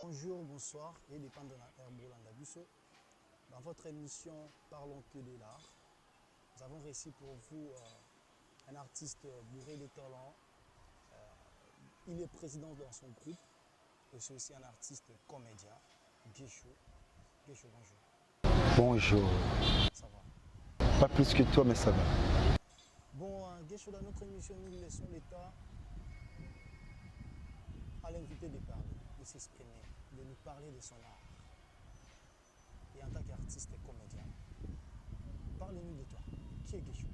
Bonjour, bonsoir et dépend de la Herbolanda Busso. Dans votre émission Parlons que de l'art, nous avons réussi pour vous un artiste bourré de talent. Il est président dans son groupe et c'est aussi un artiste comédien, Guécho. Guécho, bonjour. Bonjour. Ça va? Pas plus que toi, mais ça va. Bon, Guécho, dans notre émission, nous laissons l'état à l'invité de parler, de s'exprimer, de nous parler de son art. Et en tant qu'artiste et comédien, parlez-nous de toi. Qui est Guécho?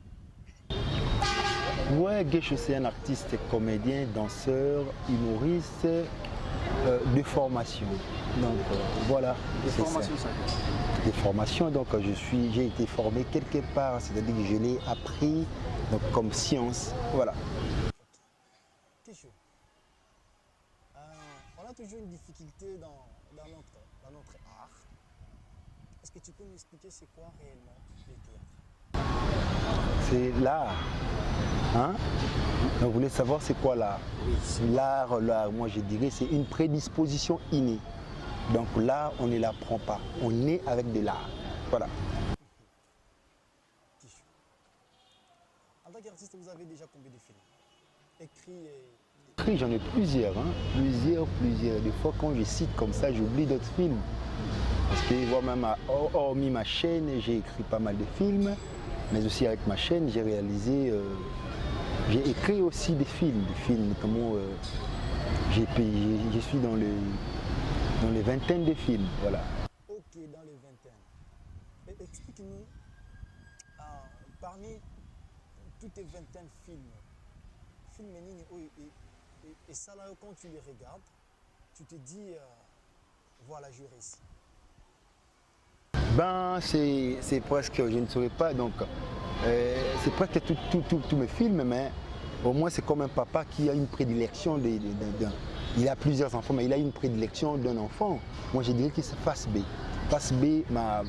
Ouais, Guécho, c'est un artiste, comédien, danseur, humoriste de formation. Donc voilà. De formation, ça. De formation, donc j'ai été formé quelque part, c'est-à-dire que je l'ai appris donc, comme science. Voilà. Guécho, on a toujours une difficulté dans notre art. Est-ce que tu peux nous expliquer c'est quoi réellement le théâtre? C'est l'art. Hein? Donc, vous voulez savoir c'est quoi l'art? Oui. L'art, moi je dirais, c'est une prédisposition innée. Donc l'art, on ne l'apprend pas. On est avec de l'art. Voilà. Guécho, en tant qu'artiste, vous avez déjà combien de films écrits et... J'en ai plusieurs, hein? plusieurs. Des fois, quand je cite comme ça, j'oublie d'autres films. Parce que, moi-même, hormis ma chaîne, j'ai écrit pas mal de films, mais aussi avec ma chaîne, j'ai réalisé, j'ai écrit aussi des films notamment, je suis dans les vingtaines de films, voilà. Ok, dans les vingtaines. Et explique-nous, parmi toutes tes vingtaines de films et ça là, quand tu les regardes, tu te dis, voilà, je réussis. Ben, c'est presque, je ne saurais pas, donc, c'est presque tous mes films, mais au moins c'est comme un papa qui a une prédilection il a plusieurs enfants, mais il a une prédilection d'un enfant. Moi, je dirais que c'est Face B. Face B m'a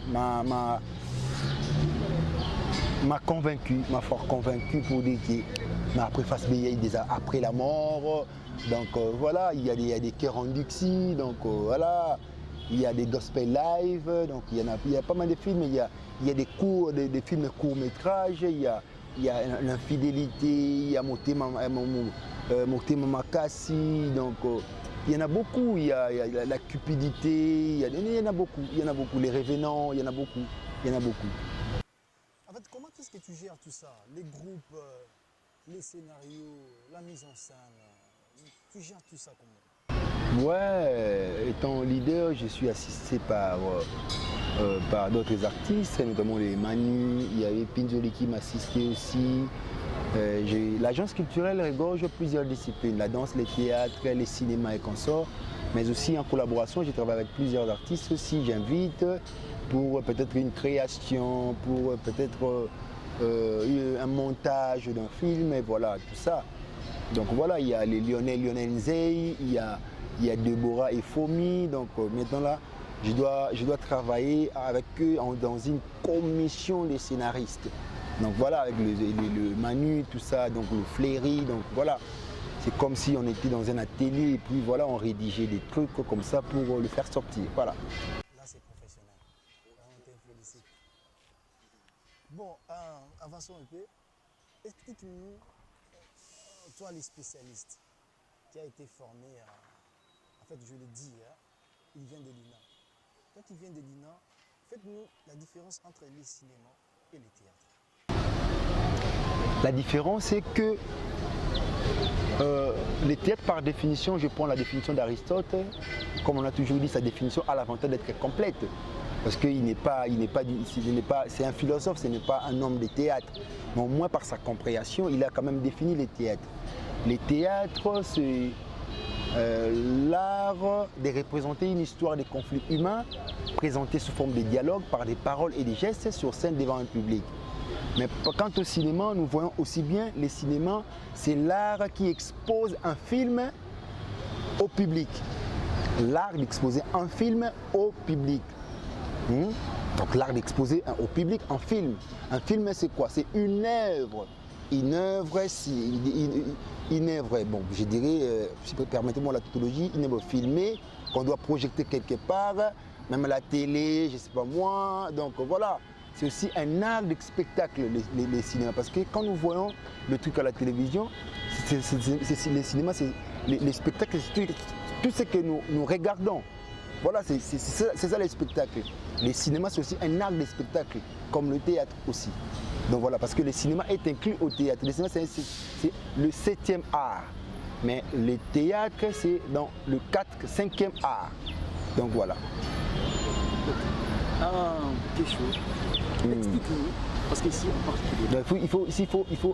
convaincu, m'a fort convaincu pour dire que après Face B, il y a eu des après la mort. Donc voilà, il y a des chœurs en Dixie, donc voilà, il y a des gospel live, donc il y a pas mal de films, il y a des films courts-métrages, il y a l'infidélité, il y a Motema Makasi, donc il y en a beaucoup, il y a la cupidité, il y en a beaucoup, les revenants, il y en a beaucoup. En fait, comment est-ce que tu gères tout ça? Les groupes, les scénarios, la mise en scène, tu gères tout ça comment? Ouais, étant leader, je suis assisté par d'autres artistes, notamment les Manu, il y avait Pinzoli qui m'assistait aussi. L'agence culturelle regorge plusieurs disciplines, la danse, les théâtres, les cinémas et consorts, mais aussi en collaboration, je travaille avec plusieurs artistes aussi, j'invite pour peut-être une création, pour peut-être un montage d'un film, et voilà, tout ça. Donc voilà, il y a les Lionel Nzei, il y a Deborah et Fomi, donc maintenant là, je dois travailler avec eux dans une commission de scénaristes. Donc voilà, avec le Manu, tout ça, donc le Fleury, donc voilà. C'est comme si on était dans un atelier et puis voilà, on rédigeait des trucs comme ça pour le faire sortir, voilà. Là, c'est professionnel. On te félicite. Bon, avançons un peu. Explique-nous, toi, les spécialistes, qui a été formé, en fait, je le dis, il vient de l'INA. Toi qui viens de l'INA, faites-nous la différence entre les cinémas et les théâtres. La différence, c'est que les théâtres, par définition, je prends la définition d'Aristote, comme on a toujours dit, sa définition a l'avantage d'être complète. Parce qu'il c'est un philosophe, ce n'est pas un homme de théâtre. Mais au moins, par sa compréhension, il a quand même défini les théâtres. Les théâtres, c'est l'art de représenter une histoire des conflits humains, présentée sous forme de dialogue par des paroles et des gestes sur scène devant un public. Mais quant au cinéma, nous voyons aussi bien les cinémas, c'est l'art qui expose un film au public. L'art d'exposer un film au public. Donc l'art d'exposer au public un film. Un film, c'est quoi? C'est une œuvre. Une œuvre, bon, je dirais, permettez-moi la tautologie, une œuvre filmée qu'on doit projeter quelque part, même à la télé, je ne sais pas moi. Donc voilà, c'est aussi un art de spectacle, les cinémas. Parce que quand nous voyons le truc à la télévision, les cinémas, les spectacles, c'est tout ce que nous regardons. Voilà, c'est ça les spectacles. Les cinémas, c'est aussi un art de spectacle, comme le théâtre aussi. Donc voilà, parce que le cinéma est inclus au théâtre. Le cinéma, c'est le 7e art. Mais le théâtre, c'est dans le 5e art. Donc voilà. Quelque chose. Explique-nous. Parce qu'ici, on parle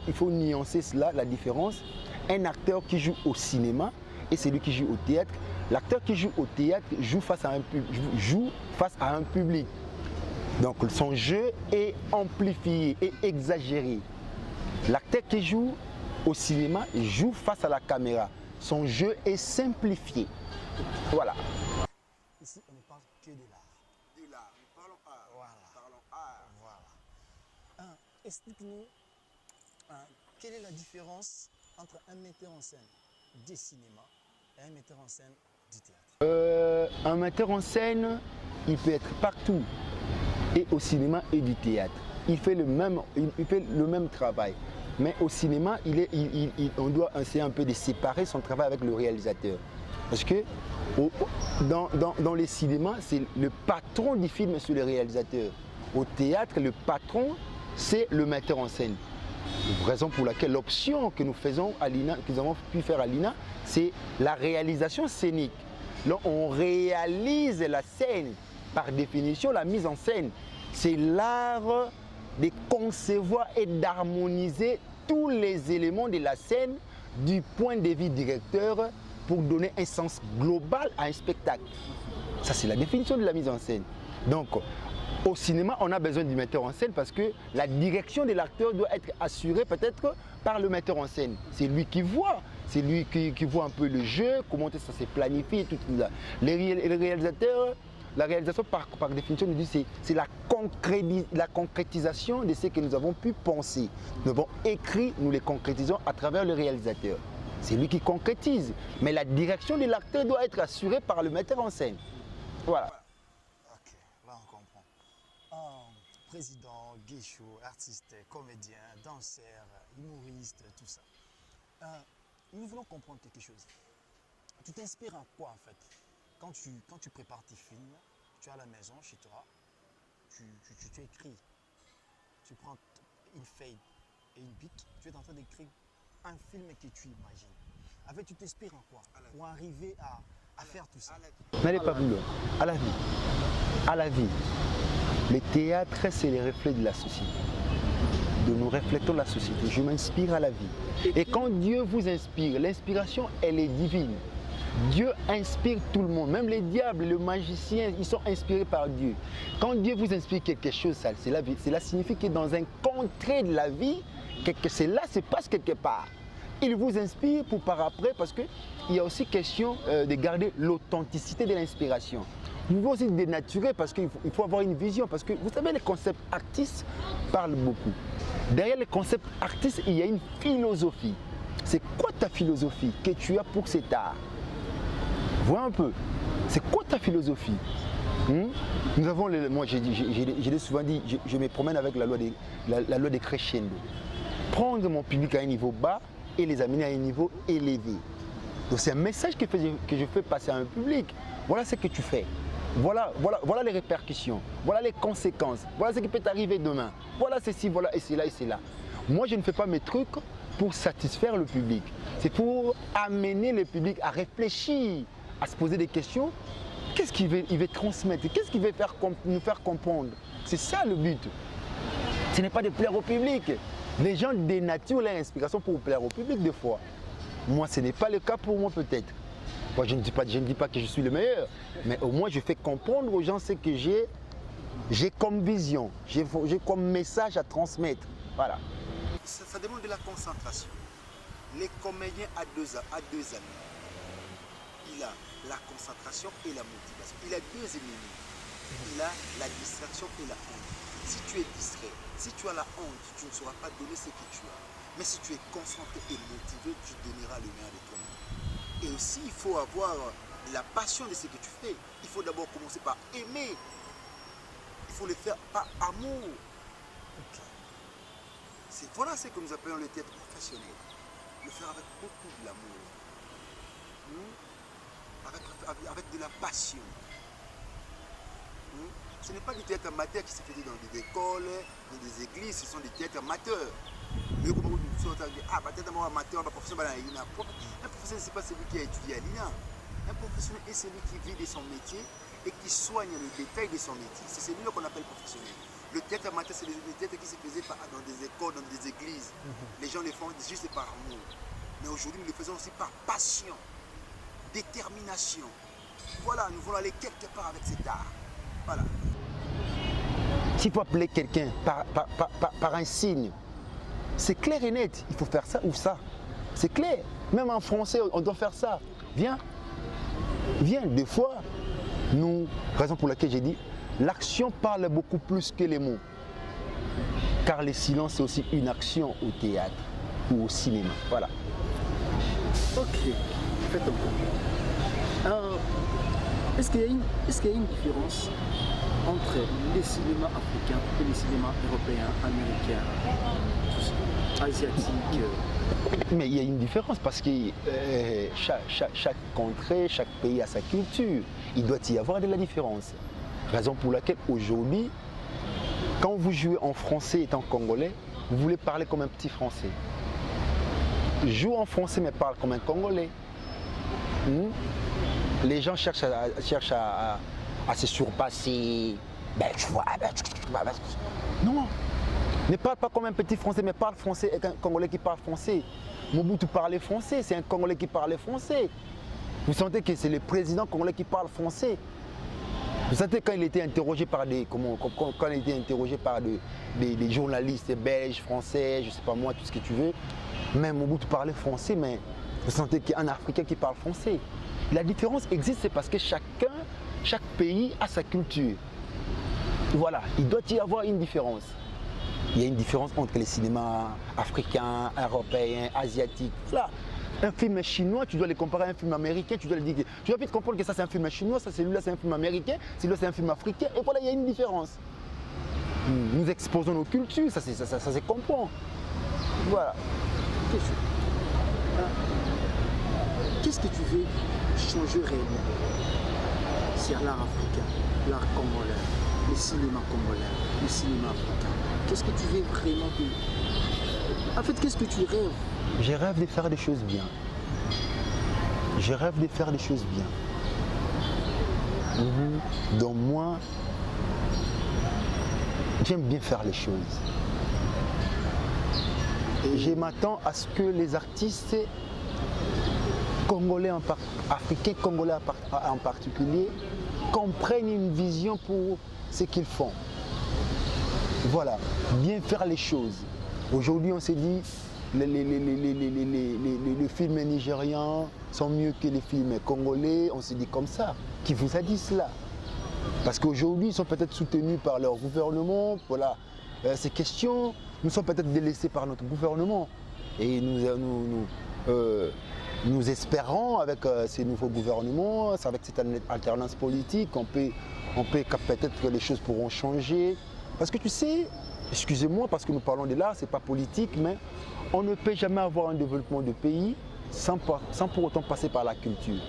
il faut nuancer cela, la différence. Un acteur qui joue au cinéma et celui qui joue au théâtre. L'acteur qui joue au théâtre joue face à un public. Donc son jeu est amplifié et exagéré. L'acteur qui joue au cinéma joue face à la caméra. Son jeu est simplifié. Voilà. Ici, on ne parle que de l'art. De l'art, nous parlons art. Voilà. Parlons art. Voilà. Explique-nous quelle est la différence entre un metteur en scène du cinéma et un metteur en scène du théâtre. Un metteur en scène, il peut être partout, et au cinéma et du théâtre. Il fait le même travail. Mais au cinéma, on doit essayer un peu de séparer son travail avec le réalisateur. Parce que dans les cinémas, c'est le patron du film sur le réalisateur. Au théâtre, le patron, c'est le metteur en scène. Raison pour laquelle l'option que nous faisons à l'INA, que nous avons pu faire à l'INA, c'est la réalisation scénique. Là, on réalise la scène. Par définition, la mise en scène, c'est l'art de concevoir et d'harmoniser tous les éléments de la scène du point de vue directeur pour donner un sens global à un spectacle. Ça, c'est la définition de la mise en scène. Donc, au cinéma, on a besoin du metteur en scène parce que la direction de l'acteur doit être assurée peut-être par le metteur en scène. C'est lui qui voit. C'est lui qui voit un peu le jeu, comment ça se planifie, tout ça. Les réalisateurs, la réalisation par définition, nous dit c'est la concrétisation de ce que nous avons pu penser. Nous avons écrit, nous les concrétisons à travers le réalisateur. C'est lui qui concrétise. Mais la direction de l'acteur doit être assurée par le metteur en scène. Voilà. Ok, là on comprend. Président, guichot, artiste, comédien, danseur, humoriste, tout ça. Nous voulons comprendre quelque chose. Tu t'inspires en quoi en fait? Quand tu prépares tes films, tu es à la maison chez toi, tu écris, tu prends une feuille et une bic, tu es en train d'écrire un film que tu imagines. En fait, tu t'inspires en quoi pour arriver à faire tout ça? N'allez pas plus loin. À la vie. À la vie. Le théâtre, c'est les reflets de la société. De nous reflétons la société. Je m'inspire à la vie. Et quand Dieu vous inspire, l'inspiration, elle est divine. Dieu inspire tout le monde, même les diables, les magiciens, ils sont inspirés par Dieu. Quand Dieu vous inspire quelque chose, cela signifie que dans un contrée de la vie, cela se passe quelque part. Il vous inspire pour par après, parce qu'il y a aussi question de garder l'authenticité de l'inspiration. Vous pouvez aussi dénaturer parce qu'il faut avoir une vision, parce que vous savez, les concepts artistes parlent beaucoup. Derrière les concepts artistes, il y a une philosophie. C'est quoi ta philosophie que tu as pour cet art? Vois un peu, c'est quoi ta philosophie? Nous avons, moi j'ai souvent dit, je me promène avec la loi des crescendo. Prendre mon public à un niveau bas et les amener à un niveau élevé. Donc c'est un message que je fais passer à un public. Voilà ce que tu fais. Voilà les répercussions. Voilà les conséquences. Voilà ce qui peut t'arriver demain. Voilà ceci, voilà et cela et cela. Moi je ne fais pas mes trucs pour satisfaire le public. C'est pour amener le public à réfléchir, à se poser des questions. Qu'est-ce qu'il veut transmettre? Qu'est-ce qu'il veut nous faire comprendre? C'est ça le but. Ce n'est pas de plaire au public. Les gens dénaturent leur inspiration pour plaire au public des fois. Moi, ce n'est pas le cas pour moi peut-être. Moi, je ne dis pas que je suis le meilleur, mais au moins je fais comprendre aux gens ce que j'ai comme vision, j'ai comme message à transmettre. Voilà. Ça demande de la concentration. Les comédiens à deux amis. Il a la concentration et la motivation. Il a deux ennemis. Il a la distraction et la honte. Si tu es distrait, si tu as la honte, tu ne sauras pas donner ce que tu as. Mais si tu es concentré et motivé, tu donneras le meilleur de toi-même. Et aussi, il faut avoir la passion de ce que tu fais. Il faut d'abord commencer par aimer. Il faut le faire par amour. Ok. Voilà ce que nous appelons le théâtre professionnel. Le faire avec beaucoup de l'amour. Avec de la passion. Ce n'est pas du théâtre amateur qui se fait dans des écoles, dans des églises, ce sont des théâtres amateurs. Mais comment vous dites, peut-être un amateur, un professionnel, un professionnel, ce n'est pas celui qui a étudié à l'INA. Un professionnel est celui qui vit de son métier et qui soigne le détail de son métier. C'est celui-là qu'on appelle professionnel. Le théâtre amateur, c'est le théâtre qui se faisait dans des écoles, dans des églises. Les gens le font juste par amour. Mais aujourd'hui, nous le faisons aussi par passion, détermination. Voilà, nous voulons aller quelque part avec cet art. Voilà. S'il faut appeler quelqu'un par un signe, c'est clair et net. Il faut faire ça ou ça. C'est clair. Même en français, on doit faire ça. Viens. Viens. Des fois, raison pour laquelle j'ai dit, l'action parle beaucoup plus que les mots. Car le silence, c'est aussi une action au théâtre ou au cinéma. Voilà. Ok. Faites un peu. Est-ce qu'il y a une différence entre les cinémas africains et les cinémas européens, américains, asiatiques? Mais il y a une différence parce que chaque contrée, chaque pays a sa culture. Il doit y avoir de la différence. Raison pour laquelle aujourd'hui, quand vous jouez en français étant congolais, vous voulez parler comme un petit français. Joue en français mais parle comme un congolais. Les gens cherchent à se surpasser. Non, ne parle pas comme un petit français, mais parle français avec un Congolais qui parle français. Mobutu parlait français, c'est un Congolais qui parlait français. Vous sentez que c'est le président congolais qui parle français. Vous sentez quand il était interrogé par des journalistes belges, français, je sais pas moi, tout ce que tu veux. Même Mobutu parlait français, mais vous sentez qu'il y a un Africain qui parle français. La différence existe, c'est parce que chaque pays a sa culture. Voilà, il doit y avoir une différence. Il y a une différence entre les cinémas africains, européens, asiatiques. Voilà. Un film chinois, tu dois le comparer à un film américain, tu dois le dire. Tu dois vite comprendre que ça c'est un film chinois, ça celui-là c'est un film américain, celui-là c'est un film africain. Et voilà, il y a une différence. Nous exposons nos cultures, ça se comprend. Voilà. Qu'est-ce que tu veux changer réellement? C'est l'art africain, l'art congolais, le cinéma congolais, le cinéma africain. Qu'est-ce que tu veux vraiment En fait, qu'est-ce que tu rêves? Je rêve de faire des choses bien. Je rêve de faire des choses bien. Donc moi, j'aime bien faire les choses. Et je m'attends à ce que les artistes congolais africains, congolais en particulier, comprennent une vision pour ce qu'ils font. Voilà, bien faire les choses. Aujourd'hui, on s'est dit, les films nigérians sont mieux que les films congolais. On s'est dit comme ça. Qui vous a dit cela? Parce qu'aujourd'hui, ils sont peut-être soutenus par leur gouvernement. Voilà, ces questions, nous sommes peut-être délaissés par notre gouvernement. Et nous espérons, avec ces nouveaux gouvernements, avec cette alternance politique, peut-être que les choses pourront changer. Parce que tu sais, excusez-moi, parce que nous parlons de l'art, ce n'est pas politique, mais on ne peut jamais avoir un développement de pays sans pour autant passer par la culture.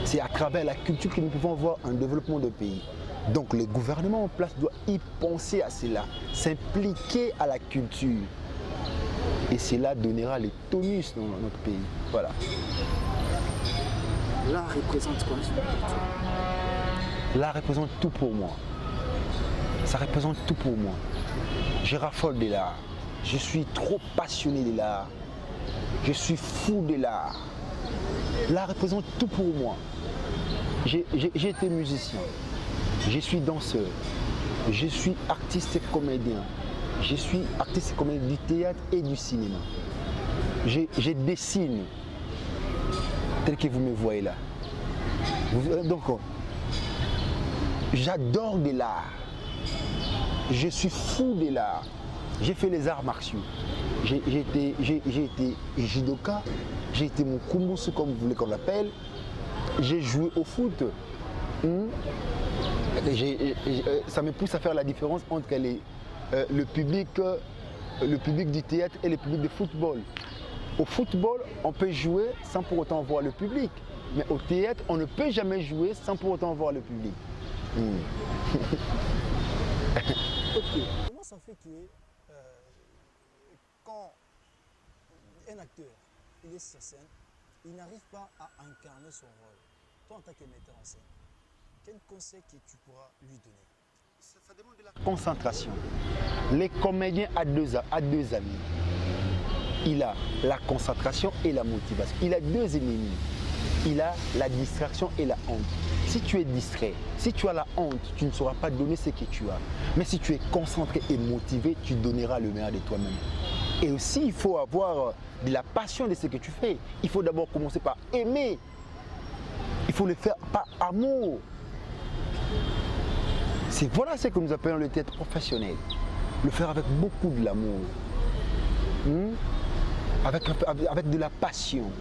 C'est à travers la culture que nous pouvons avoir un développement de pays. Donc le gouvernement en place doit y penser à cela, s'impliquer à la culture. Et cela donnera les tonus dans notre pays. Voilà. L'art représente quoi? L'art représente tout pour moi. Ça représente tout pour moi. Je raffole de l'art. Je suis trop passionné de l'art. Je suis fou de l'art. L'art représente tout pour moi. J'ai été musicien. Je suis danseur. Je suis artiste et comédien. Je suis artiste et comédien du théâtre et du cinéma. Je dessine tel que vous me voyez là. Donc, j'adore de l'art. Je suis fou de l'art. J'ai fait les arts martiaux. J'ai été judoka, j'ai été mon kumbusu comme vous voulez qu'on l'appelle. j'ai joué au foot. Ça me pousse à faire la différence entre le public du théâtre et le public de football. Au football, on peut jouer sans pour autant voir le public. Mais au théâtre, on ne peut jamais jouer sans pour autant voir le public. Ok. Comment ça fait que quand un acteur il est sur scène, il n'arrive pas à incarner son rôle? Toi, en tant que metteur en scène, quel conseil que tu pourras lui donner? Ça demande de la Concentration. Les comédiens à deux amis. Il a la concentration et la motivation. Il a deux ennemis. Il a la distraction et la honte. Si tu es distrait, si tu as la honte, tu ne sauras pas donner ce que tu as. Mais si tu es concentré et motivé, tu donneras le meilleur de toi-même. Et aussi, il faut avoir de la passion de ce que tu fais. Il faut d'abord commencer par aimer. Il faut le faire par amour. Voilà ce que nous appelons le théâtre professionnel. Le faire avec beaucoup de l'amour. Avec de la passion.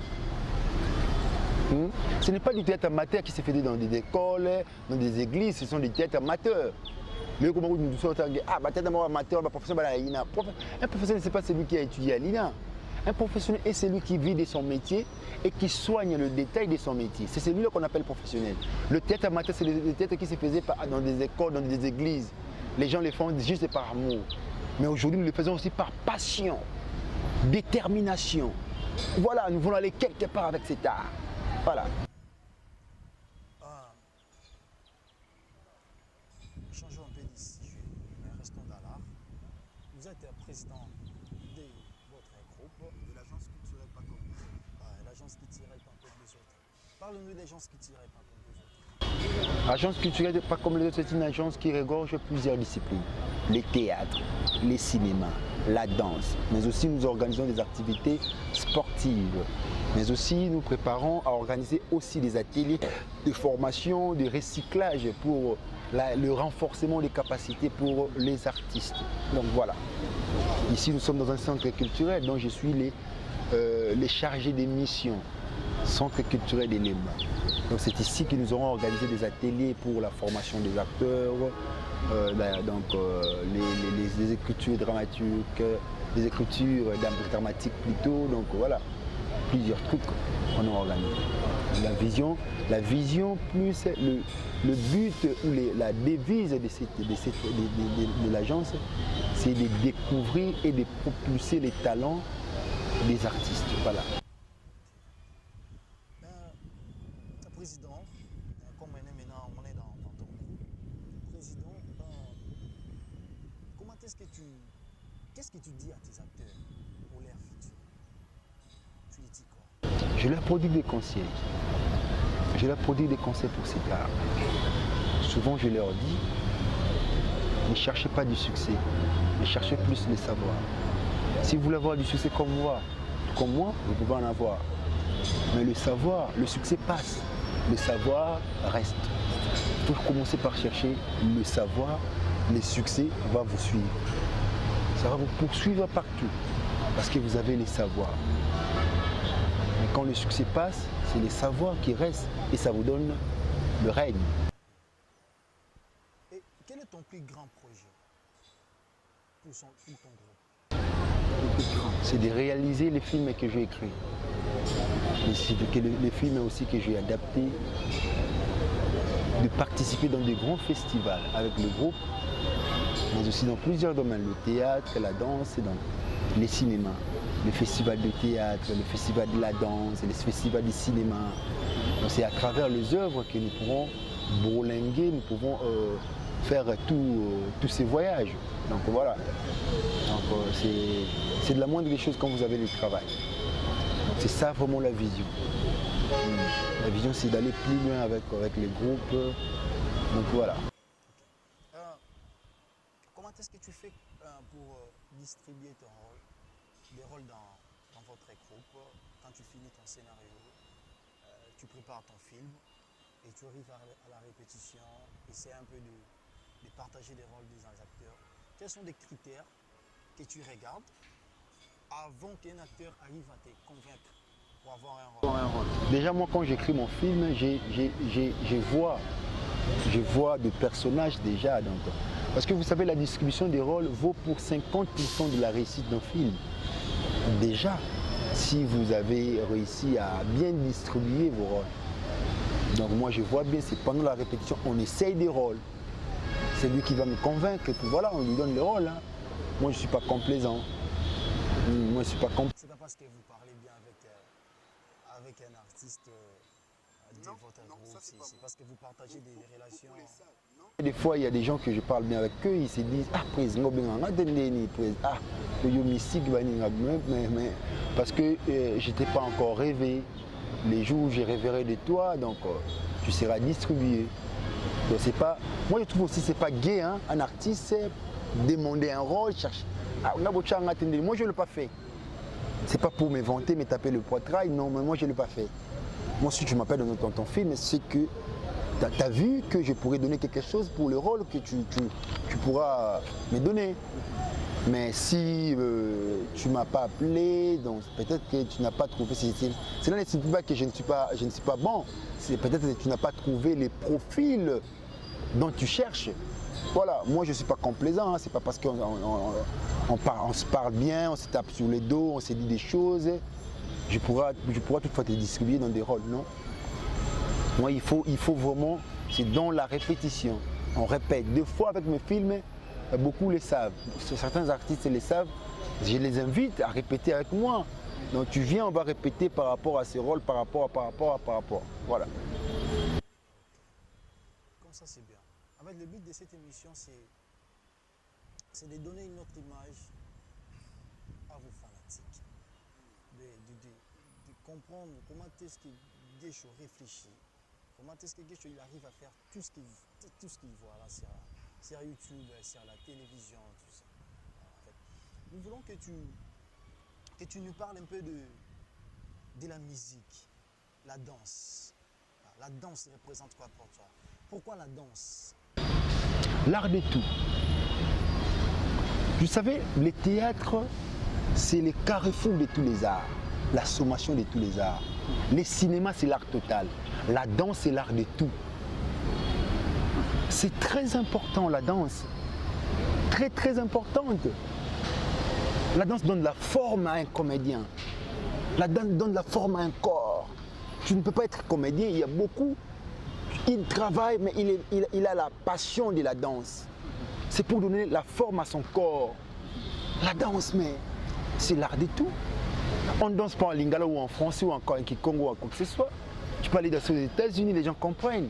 Ce n'est pas du théâtre amateur qui se fait dans des écoles, dans des églises, ce sont des théâtres amateurs. Mais comment nous sommes amateur, professionnel, un professionnel, ce n'est pas celui qui a étudié à l'INA. Un professionnel est celui qui vit de son métier et qui soigne le détail de son métier. C'est celui-là qu'on appelle professionnel. Le théâtre amateur, c'est le théâtre qui se faisait dans des écoles, dans des églises. Les gens le font juste par amour. Mais aujourd'hui, nous le faisons aussi par passion, détermination. Voilà, nous voulons aller quelque part avec cet art. Voilà. Changeons un peu de sujet, mais restons dans l'art. Vous êtes président de votre groupe. de l'agence culturelle pas comme les autres. L'agence culturelle pas comme les autres. Parlez-nous de l'agence culturelle pas comme les autres. L'agence culturelle pas comme les autres, c'est une agence qui regorge plusieurs disciplines. Les théâtres, les cinémas, la danse, mais aussi nous organisons des activités sportives. Mais aussi nous préparons à organiser aussi des ateliers de formation, de recyclage pour le renforcement des capacités pour les artistes. Donc voilà. Ici nous sommes dans un centre culturel dont je suis les chargés des missions. Centre culturel des Lema. Donc c'est ici que nous aurons organisé des ateliers pour la formation des acteurs, les écritures dramaturgiques, les écritures dramatiques plutôt. Donc voilà, plusieurs trucs qu'on a organisé. La vision plus le but ou la devise de l'agence, c'est de découvrir et de propulser les talents des artistes. Voilà. Président, comme maintenant on est dans ton groupe, président, qu'est-ce que tu dis à tes acteurs pour leur futur? Tu les dis quoi? Je leur produis des conseils. Je leur produis des conseils pour cet art. Souvent je leur dis, ne cherchez pas du succès, mais cherchez plus le savoir. Si vous voulez avoir du succès comme moi, vous pouvez en avoir. Mais le savoir, le succès passe. Le savoir reste. Il faut commencer par chercher le savoir, le succès va vous suivre. Ça va vous poursuivre partout parce que vous avez les savoirs. Mais quand le succès passe, c'est les savoirs qui restent et ça vous donne le règne. Et quel est ton plus grand projet pour ton groupe? C'est de réaliser les films que j'ai écrits. Les films aussi que j'ai adaptés, de participer dans des grands festivals avec le groupe, mais aussi dans plusieurs domaines, le théâtre, la danse et dans les cinémas, le festival de théâtre, le festival de la danse, les festivals du cinéma. C'est à travers les œuvres que nous pourrons bourlinguer, nous pouvons faire tous ces voyages. Donc voilà, c'est de la moindre des choses quand vous avez du travail. C'est ça vraiment la vision. La vision, c'est d'aller plus loin avec les groupes. Donc voilà. Comment est-ce que tu fais pour distribuer ton rôle, les rôles dans votre groupe? Quand tu finis ton scénario, tu prépares ton film et tu arrives à la répétition, essaie un peu de partager les rôles des acteurs. Quels sont les critères que tu regardes avant qu'un acteur arrive à te convaincre pour avoir un rôle. Déjà, moi, quand j'écris mon film, je vois des personnages déjà. Donc, parce que vous savez, la distribution des rôles vaut pour 50% de la réussite d'un film. Déjà, si vous avez réussi à bien distribuer vos rôles. Donc moi, je vois bien, c'est pendant la répétition, on essaye des rôles. C'est lui qui va me convaincre, et puis voilà, on lui donne le rôle. Hein. Moi, je ne suis pas complaisant. Moi, je suis pas complaisant. C'est pas parce que vous parlez bien avec un artiste de votre groupe, c'est parce que vous partagez des relations. Des fois, il y a des gens que je parle bien avec eux, ils se disent ah président, ah mystique, mais parce que j'étais pas encore rêvé. Les jours où j'ai rêverai de toi, donc tu seras distribué. Donc c'est pas. Moi, je trouve aussi c'est pas gay, hein, un artiste c'est demander un rôle, chercher. Ah, moi, je l'ai pas fait. C'est pas pour me vanter, me taper le poitrail, non, mais moi, je l'ai pas fait. Moi, si tu m'appelles dans ton film, c'est que tu as vu que je pourrais donner quelque chose pour le rôle que tu pourras me donner. Mais si tu ne m'as pas appelé, donc peut-être que tu n'as pas trouvé. Cela ne signifie pas que je ne suis pas bon. C'est peut-être que tu n'as pas trouvé les profils dont tu cherches. Voilà, moi je ne suis pas complaisant, hein. C'est pas parce qu'on se parle bien, on se tape sur les dos, on se dit des choses. Je pourrais toutefois te distribuer dans des rôles, non? Moi, il faut vraiment, c'est dans la répétition. On répète. Des fois, avec mes films, beaucoup le savent. Certains artistes le savent. Je les invite à répéter avec moi. Donc, tu viens, on va répéter par rapport à ces rôles, par rapport. Voilà. Comme ça, c'est bien. En fait, le but de cette émission, c'est de donner une autre image à vos fanatiques. De comprendre comment est-ce que Guécho réfléchit. Comment est-ce que Guécho arrive à faire tout ce qu'il voit là, sur YouTube, sur la télévision, tout ça. En fait, nous voulons que tu nous parles un peu de la musique, la danse. La danse représente quoi pour toi? Pourquoi la danse? L'art de tout. Vous savez, le théâtre, c'est le carrefour de tous les arts, la sommation de tous les arts. Le cinéma, c'est l'art total. La danse, c'est l'art de tout. C'est très important, la danse. Très, très importante. La danse donne la forme à un comédien. La danse donne la forme à un corps. Tu ne peux pas être comédien, il y a beaucoup. Il travaille, mais il a la passion de la danse. C'est pour donner la forme à son corps. La danse, mais c'est l'art de tout. On ne danse pas en lingala ou en français ou encore en kikongo ou en quoi que ce soit. Tu peux aller dans les États-Unis, les gens comprennent.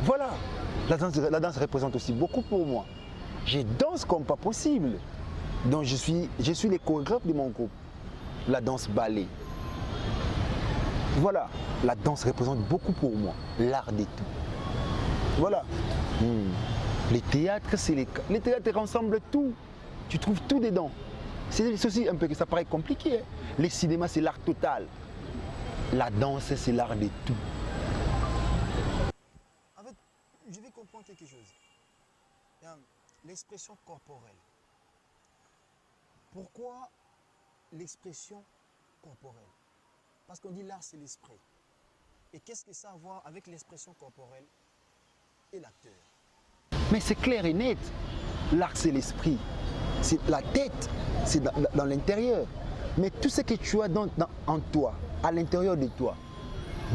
Voilà. La danse représente aussi beaucoup pour moi. Je danse comme pas possible. Donc je suis le chorégraphe de mon groupe. La danse ballet. Voilà. La danse représente beaucoup pour moi. L'art de tout. Voilà. Les théâtres, les théâtres rassemblent tout. Tu trouves tout dedans. C'est aussi un peu que ça paraît compliqué. Hein. Le cinéma, c'est l'art total. La danse, c'est l'art de tout. En fait, je vais comprendre quelque chose. L'expression corporelle. Pourquoi l'expression corporelle? Parce qu'on dit l'art, c'est l'esprit. Et qu'est-ce que ça a à voir avec l'expression corporelle et l'acteur? Mais c'est clair et net. L'art, c'est l'esprit. C'est la tête, c'est dans l'intérieur. Mais tout ce que tu as en toi, à l'intérieur de toi,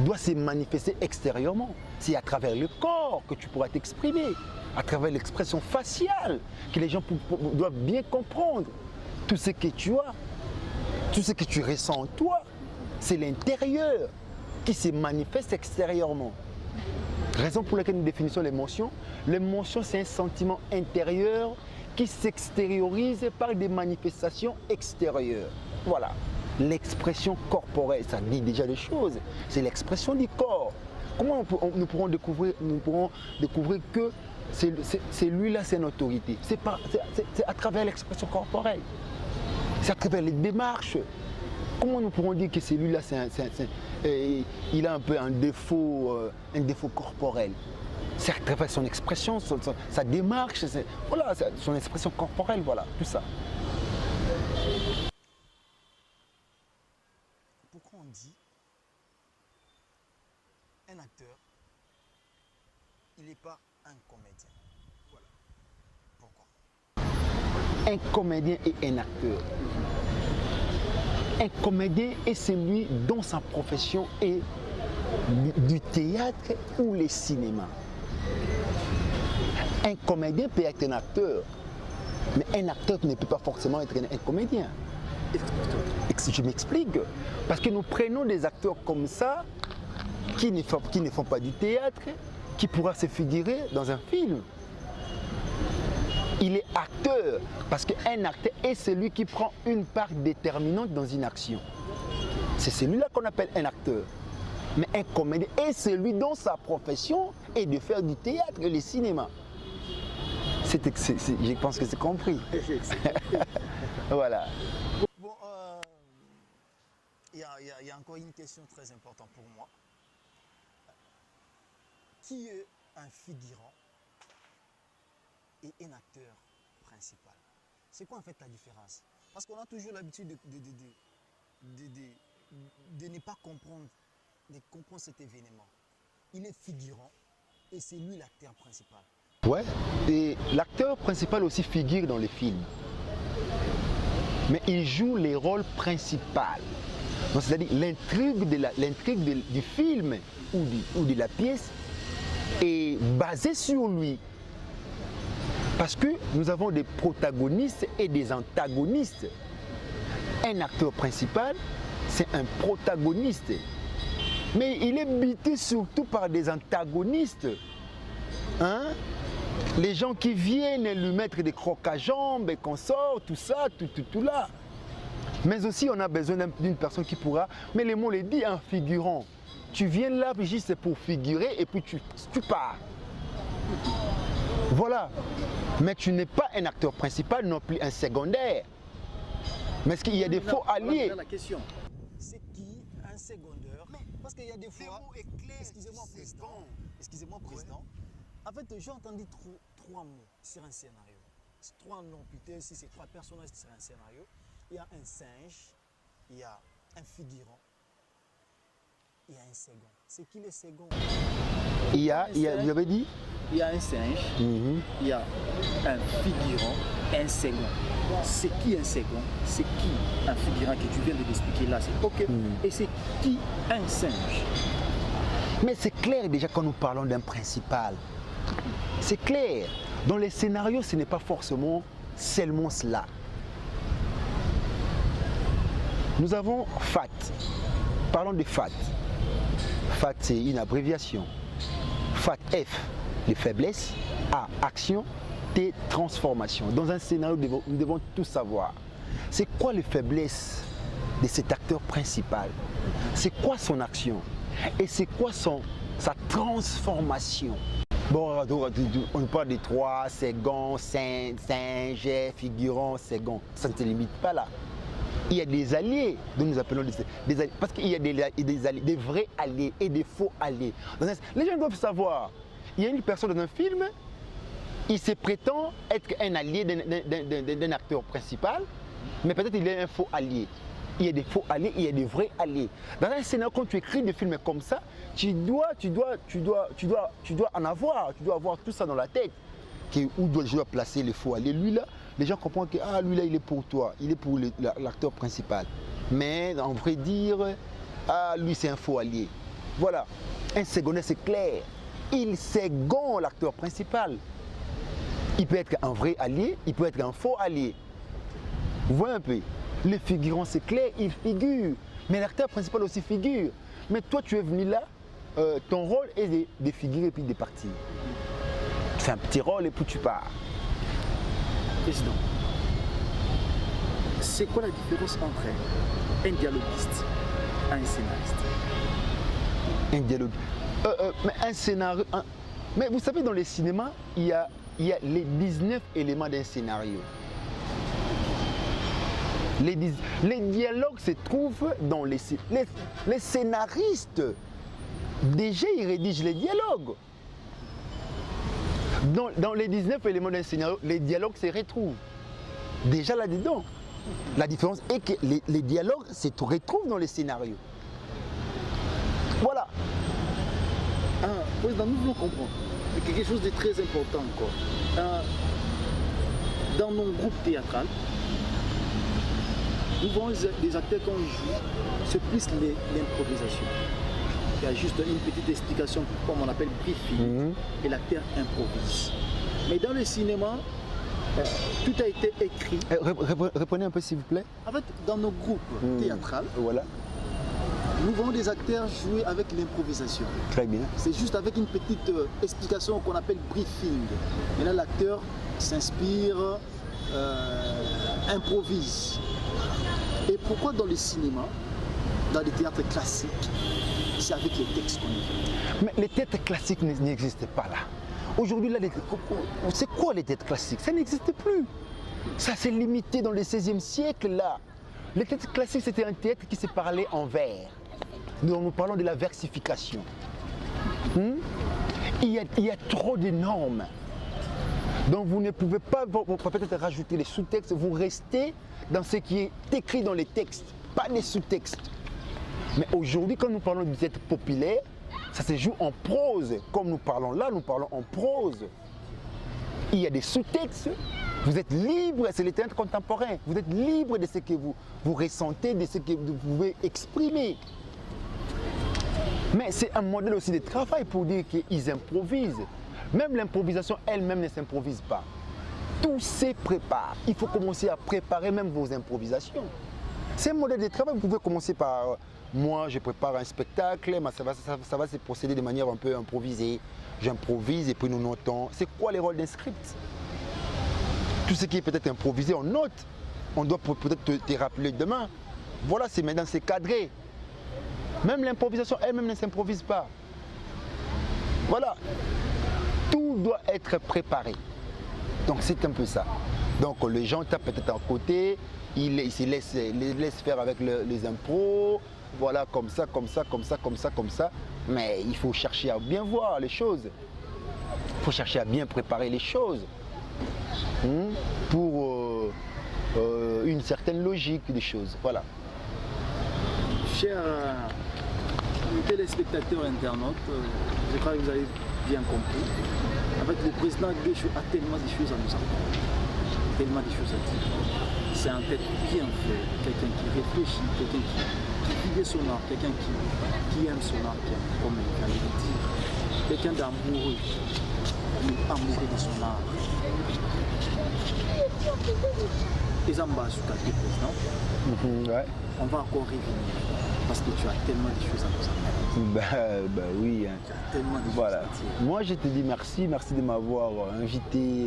doit se manifester extérieurement. C'est à travers le corps que tu pourras t'exprimer, à travers l'expression faciale, que les gens doivent bien comprendre. Tout ce que tu as, tout ce que tu ressens en toi, c'est l'intérieur qui se manifeste extérieurement. Raison pour laquelle nous définissons l'émotion. L'émotion, c'est un sentiment intérieur qui s'extériorise par des manifestations extérieures. Voilà. L'expression corporelle, ça dit déjà des choses. C'est l'expression du corps. Comment nous pourrons découvrir que c'est lui-là, c'est une autorité. C'est à travers l'expression corporelle. C'est à travers les démarches. Comment nous pourrons dire que c'est lui-là, il a un peu un défaut corporel? C'est à travers son expression, sa démarche, voilà, son expression corporelle, voilà, tout ça. Pourquoi on dit, un acteur, il n'est pas un comédien. Voilà. Pourquoi? Un comédien et un acteur. Un comédien est celui dont sa profession est du théâtre ou le cinéma. Un comédien peut être un acteur, mais un acteur ne peut pas forcément être un comédien. Je m'explique. Parce que nous prenons des acteurs comme ça, qui ne font pas du théâtre, qui pourra se figurer dans un film. Il est acteur, parce qu'un acteur est celui qui prend une part déterminante dans une action. C'est celui-là qu'on appelle un acteur. Mais un comédien est celui dont sa profession est de faire du théâtre et du cinéma. Je pense que c'est compris. Voilà. Bon, il y a encore une question très importante pour moi. Qui est un figurant et un acteur principal? C'est quoi en fait la différence? Parce qu'on a toujours l'habitude de ne pas comprendre, cet événement. Il est figurant et c'est lui l'acteur principal. Ouais, et l'acteur principal aussi figure dans les films. Mais il joue les rôles principaux. C'est-à-dire l'intrigue du film ou de la pièce est basée sur lui. Parce que nous avons des protagonistes et des antagonistes. Un acteur principal, c'est un protagoniste. Mais il est buté surtout par des antagonistes. Hein? Les gens qui viennent lui mettre des crocs à jambes et qu'on sort, tout ça, tout là. Mais aussi, on a besoin d'une personne qui pourra, mais les mots les dit, un figurant. Tu viens là, puis juste pour figurer et puis tu pars. Voilà. Mais tu n'es pas un acteur principal, non plus un secondaire. Mais est-ce qu'il y a des faux alliés? C'est qui un secondaire? Parce qu'il y a des fois... Excusez-moi, président. Excusez-moi, président. En fait, j'ai entendu trois mots sur un scénario. Trois noms, plutôt, si c'est trois personnages sur un scénario. Il y a un singe, il y a un figurant, il y a un second. C'est qui le second? Vous avez dit? Il y a un singe, il y a un figurant et un second. C'est qui un second? C'est qui un figurant que tu viens de l'expliquer là? C'est ok. Et c'est qui un singe? Mais c'est clair déjà quand nous parlons d'un principal. C'est clair. Dans les scénarios, ce n'est pas forcément seulement cela. Nous avons FAT. Parlons de FAT. FAT, c'est une abréviation. FAT, F, les faiblesses. A, action. T, transformation. Dans un scénario, nous devons tout savoir. C'est quoi les faiblesses de cet acteur principal? C'est quoi son action? Et c'est quoi sa transformation? Bon, on parle de 3, second, singe, figurant, second. Ça ne se limite pas là. Il y a des alliés, dont nous appelons des alliés, parce qu'il y a des alliés, des vrais alliés et des faux alliés. Les gens doivent savoir, il y a une personne dans un film, il se prétend être un allié d'un acteur principal, mais peut-être il est un faux allié. Il y a des faux alliés, il y a des vrais alliés. Dans un scénario, quand tu écris des films comme ça, tu dois en avoir, tu dois avoir tout ça dans la tête. Où je dois placer les faux alliés? Lui là, les gens comprennent que lui là, il est pour toi, il est pour l'acteur principal. Mais en vrai dire, lui c'est un faux allié. Voilà, un secondaire c'est clair. Il seconde l'acteur principal. Il peut être un vrai allié, il peut être un faux allié. Vous voyez un peu? Les figurants c'est clair, il figure. Mais l'acteur principal aussi figure. Mais toi tu es venu là, ton rôle est de figurer et puis de partir. Tu fais un petit rôle et puis tu pars. Président, c'est quoi la différence entre un dialoguiste et un scénariste? Un dialogue. Mais un scénario. Mais vous savez, dans les cinémas, il y a les 19 éléments d'un scénario. Les dialogues se trouvent dans les scénaristes. Déjà, ils rédigent les dialogues. Dans les 19 éléments d'un scénario, les dialogues se retrouvent. Déjà là-dedans. La différence est que les dialogues se retrouvent dans les scénarios. Voilà. Président, nous voulons comprendre. C'est quelque chose de très important encore. Dans nos groupes théâtrales, nous voyons des acteurs quand ils jouent, c'est plus l'improvisation. Il y a juste une petite explication, comme on appelle briefing, et l'acteur improvise. Mais dans le cinéma, tout a été écrit. Répondez un peu s'il vous plaît. En fait, dans nos groupes théâtrales, Voilà. nous voyons des acteurs jouer avec l'improvisation. Très bien. C'est juste avec une petite explication qu'on appelle briefing. Et là, l'acteur s'inspire, improvise. Et pourquoi dans le cinéma, dans les théâtres classiques, c'est avec les textes qu'on écrit? Mais les têtes classiques n'existent pas là. Aujourd'hui, là, c'est quoi les têtes classiques? Ça n'existe plus. Ça s'est limité dans le XVIe siècle là. Les têtes classiques, c'était un théâtre qui se parlait en vers. Nous parlons de la versification. Il y a trop de normes. Donc vous ne pouvez pas peut-être rajouter les sous-textes, vous restez dans ce qui est écrit dans les textes, pas les sous-textes. Mais aujourd'hui, quand nous parlons du théâtre populaire, ça se joue en prose. Comme nous parlons là, nous parlons en prose. Il y a des sous-textes, vous êtes libre, c'est le théâtre contemporain, vous êtes libre de ce que vous ressentez, de ce que vous pouvez exprimer. Mais c'est un modèle aussi de travail pour dire qu'ils improvisent. Même l'improvisation elle-même ne s'improvise pas. Tout se prépare. Il faut commencer à préparer même vos improvisations. C'est un modèle de travail. Vous pouvez commencer par moi, je prépare un spectacle, mais ça va se procéder de manière un peu improvisée. J'improvise et puis nous notons. C'est quoi les rôles d'un script? Tout ce qui est peut-être improvisé, on note. On doit peut-être te rappeler demain. Voilà, c'est maintenant c'est cadré. Même l'improvisation elle-même ne s'improvise pas. Voilà. Tout doit être préparé. Donc c'est un peu ça. Donc les gens tapent peut-être à côté, ils se laissent faire avec les impros, voilà, comme ça, comme ça, comme ça, comme ça, comme ça. Mais il faut chercher à bien voir les choses. Il faut chercher à bien préparer les choses pour une certaine logique des choses. Voilà. Chers téléspectateurs internautes, je crois que vous avez bien compris. En fait, le président Guéchou a tellement de choses à nous apprendre, tellement de choses à dire. C'est un tête bien fait, quelqu'un qui réfléchit, quelqu'un qui vit de son art, quelqu'un qui aime son art, comme il vient de le dire. Quelqu'un d'amoureux, amoureux de son art. Et Zamba Soukati, président, Ouais. on va encore revenir parce que tu as tellement de choses à nous apprendre. Bah oui. Hein. Tu as tellement de choses Voilà. à dire. Moi, je te dis merci de m'avoir invité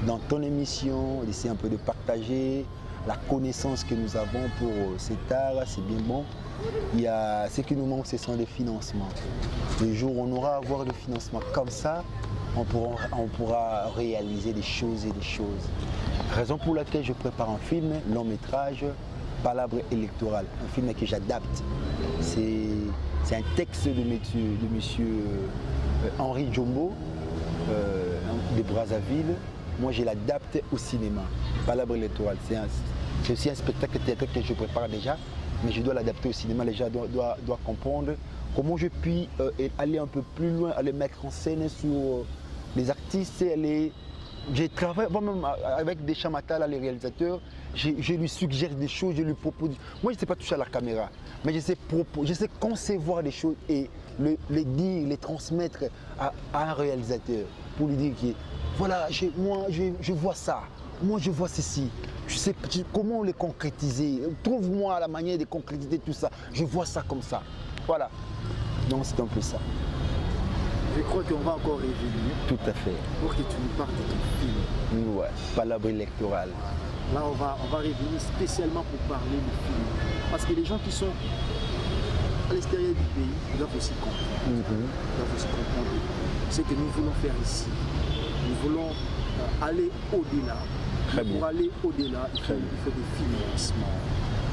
dans ton émission, d'essayer un peu de partager la connaissance que nous avons pour cet art, c'est bien bon. Ce qui nous manque, ce sont des financements. Le jour où on aura à avoir des financements comme ça, on pourra réaliser des choses et des choses. Raison pour laquelle je prépare un film, long métrage, Palabre électorale, un film que j'adapte. C'est un texte de monsieur Henri Jombo de Brazzaville. Moi, je l'adapte au cinéma. Palabre électorale, c'est aussi un spectacle théâtral que je prépare déjà, mais je dois l'adapter au cinéma. Les gens doivent comprendre comment je puis aller un peu plus loin, aller mettre en scène sur les artistes, je travaille moi-même avec des Chamata, les réalisateurs, je lui suggère des choses, je lui propose. Moi, je ne sais pas toucher à la caméra, mais je sais concevoir des choses et les dire, les transmettre à un réalisateur pour lui dire que voilà, moi, je vois ça, moi, je vois ceci. Je sais comment les concrétiser. Trouve-moi la manière de concrétiser tout ça. Je vois ça comme ça. Voilà. Donc, c'est un peu ça. Je crois qu'on va encore revenir. Tout à fait. Pour que tu nous parles de ton film. Ouais, Palabre électorale. Là, on va revenir spécialement pour parler du film. Parce que les gens qui sont à l'extérieur du pays doivent aussi comprendre. Ils doivent aussi comprendre ce que nous voulons faire ici. Nous voulons aller au-delà. Pour aller au-delà, il faut des financements.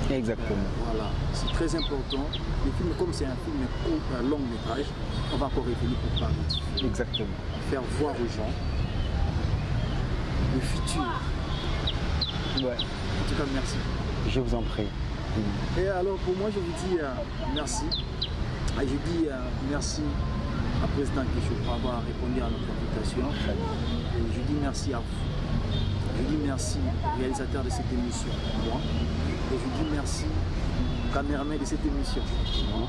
Exactement. Voilà, c'est très important. Le film, comme c'est un film court, un long métrage, on va encore revenir pour parler du film. Exactement. Faire voir aux gens le futur. Ouais. En tout cas, merci. Je vous en prie. Et alors, pour moi, je vous dis merci. Je dis merci à président Kécho pour avoir répondu à notre invitation. Et je dis merci à vous. Je dis merci au réalisateur de cette émission, moi. Et je dis merci au caméraman de cette émission, moi.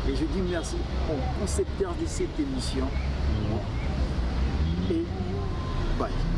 Et je dis merci au concepteur de cette émission, moi. Et bye.